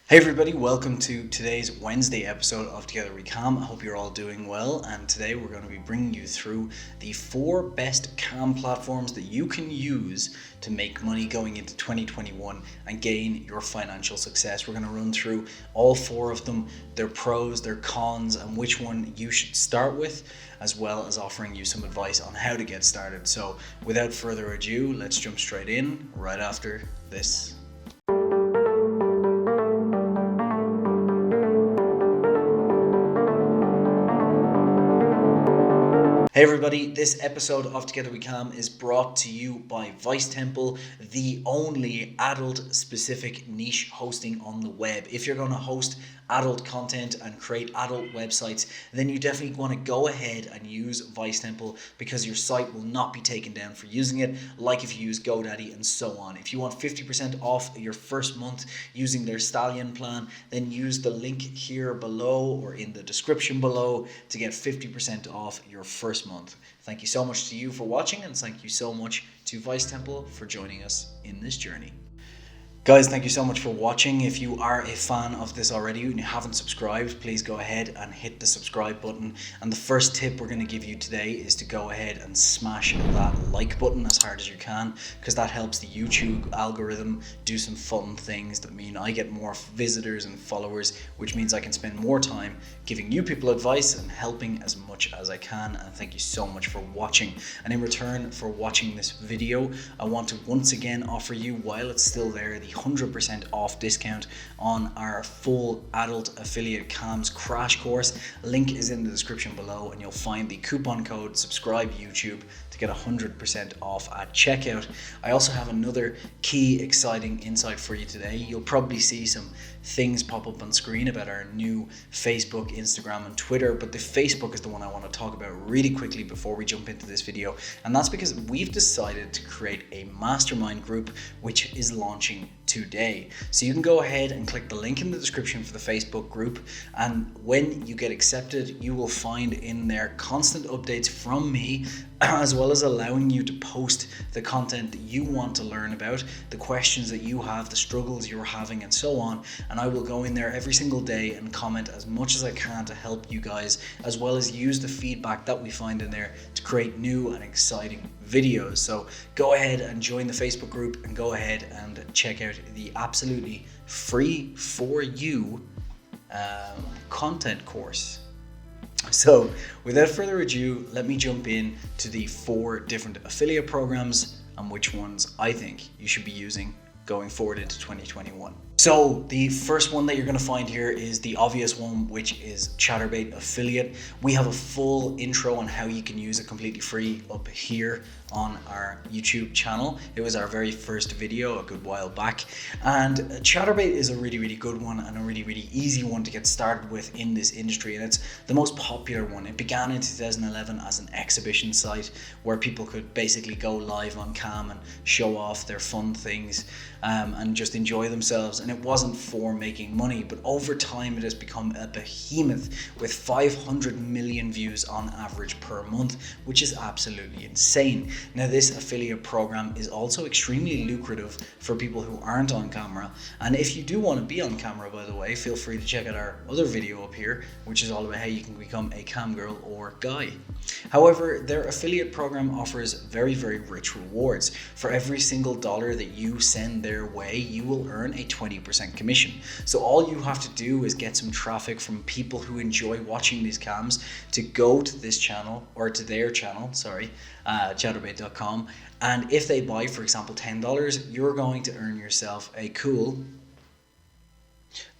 Hey everybody, welcome to today's Wednesday episode of Together We Cam. I hope you're all doing well, and today we're going to be bringing you through the 4 best cam platforms that you can use to make money going into 2021 and gain your financial success. We're going to run through all 4 of them, their pros, their cons, and which one you should start with, as well as offering you some advice on how to get started. So without further ado, let's jump straight in right after this. Hey everybody, this episode of Together We Cam is brought to you by Vice Temple, the only adult-specific niche hosting on the web. If you're going to host adult content and create adult websites, then you definitely want to go ahead and use Vice Temple because your site will not be taken down for using it, like if you use GoDaddy and so on. If you want 50% off your first month using their Stallion plan, then use the link here below or in the description below to get 50% off your first month. Thank you so much to you for watching, and thank you so much to Vice Temple for joining us in this journey. Guys, thank you so much for watching. If you are a fan of this already and you haven't subscribed, please go ahead and hit the subscribe button. And the first tip we're going to give you today is to go ahead and smash that like button as hard as you can, because that helps the YouTube algorithm do some fun things that mean I get more visitors and followers, which means I can spend more time giving you people advice and helping as much as I can. And thank you so much for watching. And in return for watching this video, I want to once again offer you, while it's still there, the 100% off discount on our full adult affiliate cams crash course. Link is in the description below, and you'll find the coupon code subscribe YouTube to get 100% off at checkout. I also have another key exciting insight for you today. You'll probably see some things pop up on screen about our new Facebook, Instagram and Twitter, but the Facebook is the one I want to talk about really quickly before we jump into this video, and that's because we've decided to create a mastermind group which is launching today. So you can go ahead and click the link in the description for the Facebook group, and when you get accepted, you will find in there constant updates from me, as well as allowing you to post the content that you want to learn about, the questions that you have, the struggles you're having, and so on. And I will go in there every single day and comment as much as I can to help you guys, as well as use the feedback that we find in there to create new and exciting videos. So go ahead and join the Facebook group, and go ahead and check out the absolutely free for you content course. So without further ado, let me jump in to the 4 different affiliate programs and which ones I think you should be using going forward into 2021. So the first one that you're going to find here is the obvious one, which is Chaturbate affiliate. We have a full intro on how you can use it completely free up here on our YouTube channel. It was our very first video a good while back, and Chaturbate is a really good one and a really easy one to get started with in this industry, and it's the most popular one. It began in 2011 as an exhibition site where people could basically go live on cam and show off their fun things and just enjoy themselves, and it wasn't for making money. But over time it has become a behemoth with 500 million views on average per month, which is absolutely insane. Now, this affiliate program is also extremely lucrative for people who aren't on camera, and if you do want to be on camera, by the way, feel free to check out our other video up here, which is all about how you can become a cam girl or guy. However, their affiliate program offers very rich rewards. For every single dollar that you send their way, you will earn a 20% commission. So all you have to do is get some traffic from people who enjoy watching these cams to go to this channel, or to their channel, Chaturbate.com, and if they buy, for example, $10, you're going to earn yourself a cool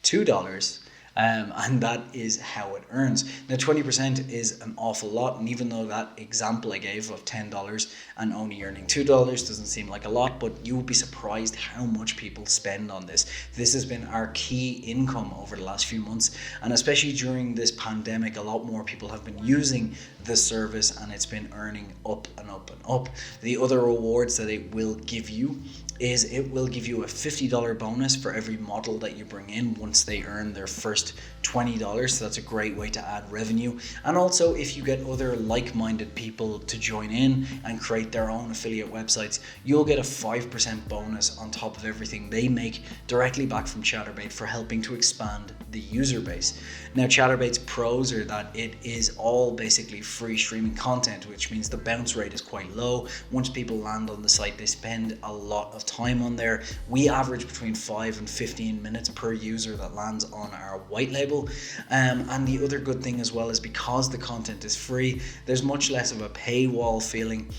$2. And that is how it earns. Now, 20% is an awful lot, and even though that example I gave of $10 and only earning $2 doesn't seem like a lot, but you will be surprised how much people spend on this. This has been our key income over the last few months, and especially during this pandemic, a lot more people have been using the service, and it's been earning up and up and up. The other rewards that it will give you is it will give you a $50 bonus for every model that you bring in once they earn their first $20. So that's a great way to add revenue. And also, if you get other like-minded people to join in and create their own affiliate websites, you'll get a 5% bonus on top of everything they make directly back from Chaturbate for helping to expand the user base. Now, Chaturbate's pros are that it is all basically free streaming content, which means the bounce rate is quite low. Once people land on the site, they spend a lot of time on there. We average between 5 and 15 minutes per user that lands on our white label. And the other good thing as well is because the content is free, there's much less of a paywall feeling.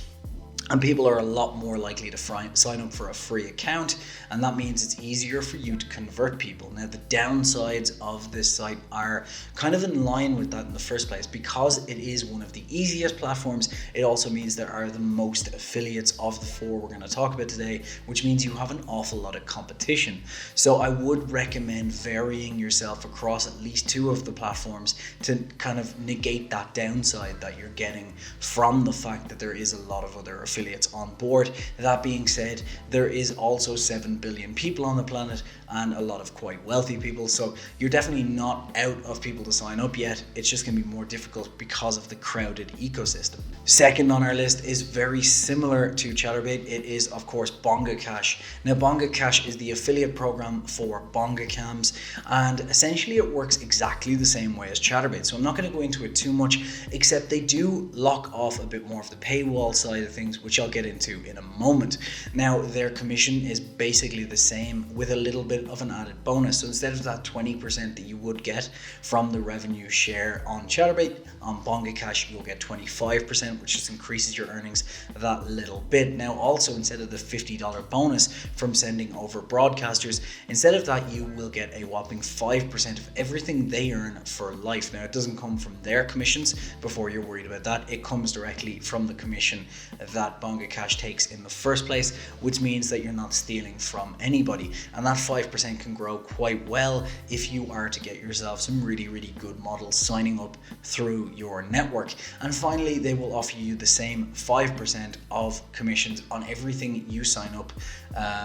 And people are a lot more likely to sign up for a free account, and that means it's easier for you to convert people. Now, the downsides of this site are kind of in line with that in the first place. Because it is one of the easiest platforms, it also means there are the most affiliates of the 4 we're going to talk about today, which means you have an awful lot of competition. So I would recommend varying yourself across at least 2 of the platforms to kind of negate that downside that you're getting from the fact that there is a lot of other affiliates on board. That being said, there is also 7 billion people on the planet and a lot of quite wealthy people, so you're definitely not out of people to sign up yet. It's just going to be more difficult because of the crowded ecosystem. Second on our list is very similar to Chaturbate. It is, of course, Bonga Cash. Now, Bonga Cash is the affiliate program for Bonga Cams, and essentially it works exactly the same way as Chaturbate, so I'm not going to go into it too much, except they do lock off a bit more of the paywall side of things, which I'll get into in a moment. Now, their commission is basically the same with a little bit of an added bonus. So instead of that 20% that you would get from the revenue share on Chaturbate, on Bonga Cash you'll get 25%, which just increases your earnings that little bit. Now, also, instead of the $50 bonus from sending over broadcasters, instead of that you will get a whopping 5% of everything they earn for life. Now, it doesn't come from their commissions, before you're worried about that. It comes directly from the commission that Bonga Cash takes in the first place, which means that you're not stealing from anybody, and that 5% can grow quite well if you are to get yourself some really good models signing up through your network. And finally, they will offer you the same 5% of commissions on everything you sign up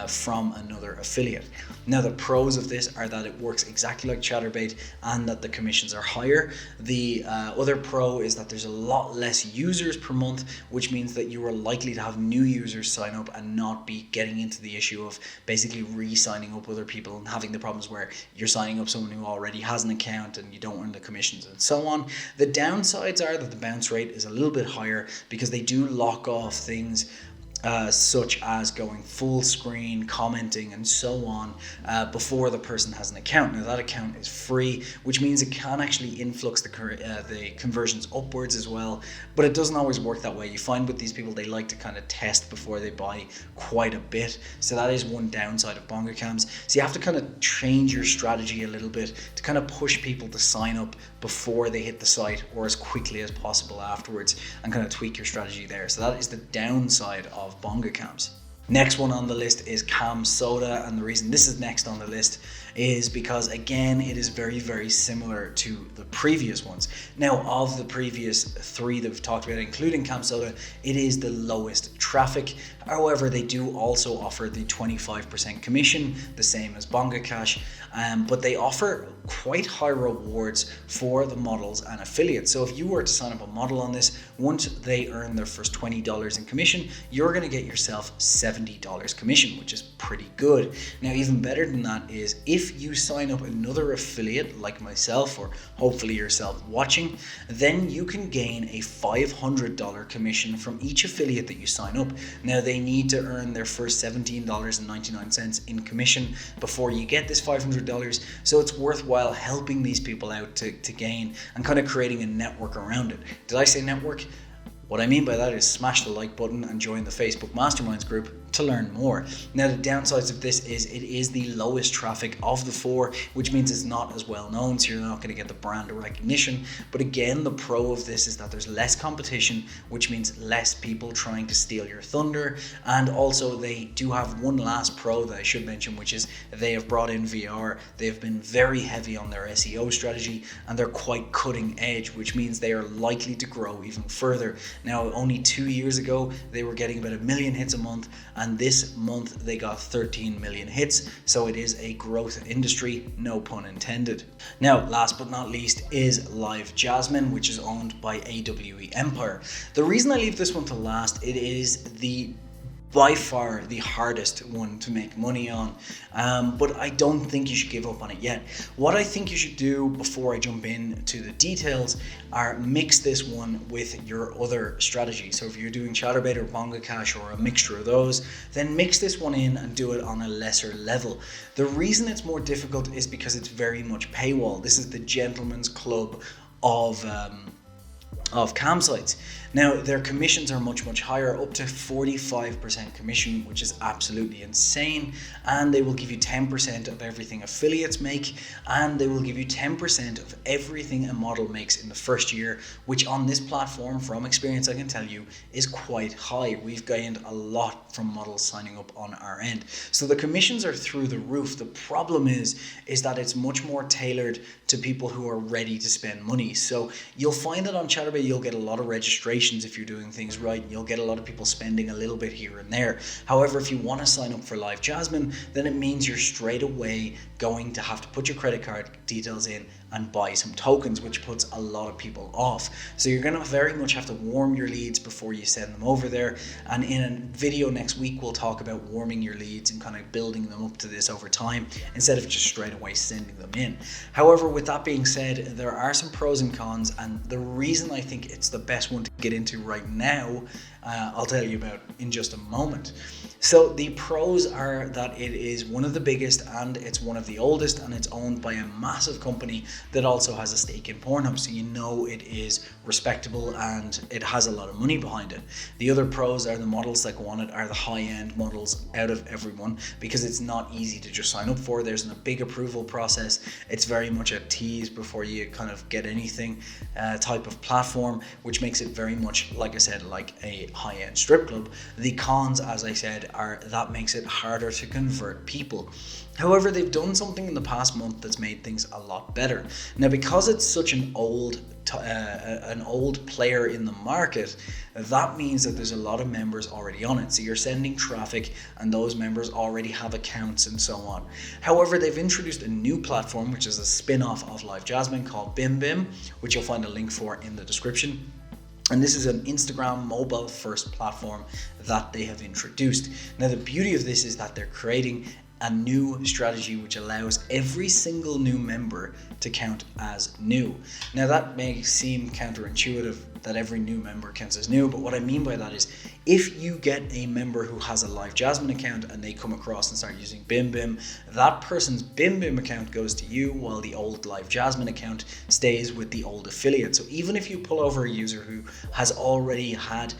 from another affiliate. Now, the pros of this are that it works exactly like Chaturbate and that the commissions are higher. The other pro is that there's a lot less users per month, which means that you are likely to have new users sign up and not be getting into the issue of basically re-signing up other people and having the problems where you're signing up someone who already has an account and you don't earn the commissions and so on. The downsides are that the bounce rate is a little bit higher because they do lock off things such as going full screen, commenting and so on before the person has an account. Now, that account is free, which means it can actually influx the conversions upwards as well, but it doesn't always work that way. You find with these people, they like to kind of test before they buy quite a bit, so that is one downside of Bonga Cams. So you have to kind of change your strategy a little bit to kind of push people to sign up before they hit the site or as quickly as possible afterwards, and kind of tweak your strategy there. So that is the downside of Bonga Cams. Next one on the list is CamSoda, and the reason this is next on the list is because, again, it is very similar to the previous ones. Now, of the previous 3 that we've talked about, including CamSoda, it is the lowest traffic. However, they do also offer the 25% commission, the same as Bonga Cash, but they offer quite high rewards for the models and affiliates. So if you were to sign up a model on this, once they earn their first $20 in commission, you're going to get yourself $70 commission, which is pretty good. Now, even better than that is if you sign up another affiliate like myself, or hopefully yourself watching, then you can gain a $500 commission from each affiliate that you sign up. Now, they need to earn their first $17.99 in commission before you get this $500, so it's worthwhile helping these people out to gain and kind of creating a network around it. Did I say network? What I mean by that is smash the like button and join the Facebook Masterminds group to learn more. Now, the downsides of this is it is the lowest traffic of the 4, which means it's not as well known, so you're not going to get the brand recognition. But again, the pro of this is that there's less competition, which means less people trying to steal your thunder. And also, they do have one last pro that I should mention, which is they have brought in VR. They've been very heavy on their SEO strategy, and they're quite cutting edge, which means they are likely to grow even further. Now, only 2 years ago, they were getting about 1 million hits a month, and this month they got 13 million hits, so it is a growth industry, no pun intended. Now, last but not least is Live Jasmine, which is owned by AWE Empire. The reason I leave this one to last, it is by far the hardest one to make money on, but I don't think you should give up on it yet. What I think you should do before I jump into the details are mix this one with your other strategy. So if you're doing Chaturbate or Bonga Cash or a mixture of those, then mix this one in and do it on a lesser level. The reason it's more difficult is because it's very much paywall. This is the gentleman's club of CamSites. Now, their commissions are much higher, up to 45% commission, which is absolutely insane, and they will give you 10% of everything affiliates make, and they will give you 10% of everything a model makes in the first year, which on this platform, from experience I can tell you, is quite high. We've gained a lot from models signing up on our end. So the commissions are through the roof. The problem is that it's much more tailored to people who are ready to spend money. So you'll find that on Chatterbait you'll get a lot of registrations if you're doing things right. You'll get a lot of people spending a little bit here and there. However, if you want to sign up for Live Jasmine, then it means you're straight away going to have to put your credit card details in and buy some tokens, which puts a lot of people off. So you're going to very much have to warm your leads before you send them over there. And in a video next week, we'll talk about warming your leads and kind of building them up to this over time instead of just straight away sending them in. However, with that being said, there are some pros and cons, and the reason I think it's the best one to get into right now, I'll tell you about in just a moment. So the pros are that it is one of the biggest and it's one of the oldest, and it's owned by a massive company that also has a stake in Pornhub, so you know it is respectable and it has a lot of money behind it. The other pros are the models that go on it are the high-end models out of everyone, because it's not easy to just sign up for. There's a big approval process. It's very much a tease before you kind of get anything type of platform, which makes it very much, like I said, like a high-end strip club. The cons, as I said, are that makes it harder to convert people. However, they've done something in the past month that's made things a lot better. Now, because it's such an old player in the market, that means that there's a lot of members already on it. So you're sending traffic and those members already have accounts and so on. However, they've introduced a new platform, which is a spin-off of Live Jasmine called BimBim, which you'll find a link for in the description. And this is an Instagram mobile first platform that they have introduced. Now, the beauty of this is that they're creating a new strategy which allows every single new member to count as new. Now, that may seem counterintuitive that every new member counts as new, but what I mean by that is if you get a member who has a Live Jasmine account and they come across and start using BimBim, that person's BimBim account goes to you while the old Live Jasmine account stays with the old affiliate. So even if you pull over a user who has already had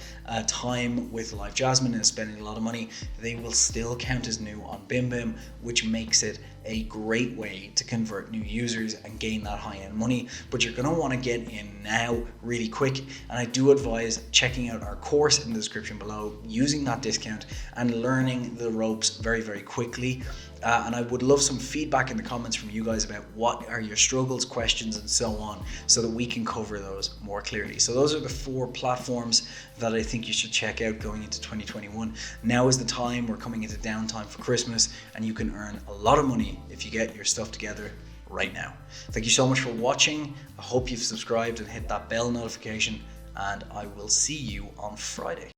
time with Live Jasmine and is spending a lot of money, they will still count as new on BimBim, which makes it a great way to convert new users and gain that high-end money. But you're going to want to get in now really quick, and I do advise checking out our course in the description below, using that discount and learning the ropes very quickly. And I would love some feedback in the comments from you guys about what are your struggles, questions, and so on, so that we can cover those more clearly. So those are the 4 platforms that I think you should check out going into 2021. Now is the time. We're coming into downtime for Christmas, and you can earn a lot of money if you get your stuff together right now. Thank you so much for watching. I hope you've subscribed and hit that bell notification, and I will see you on Friday.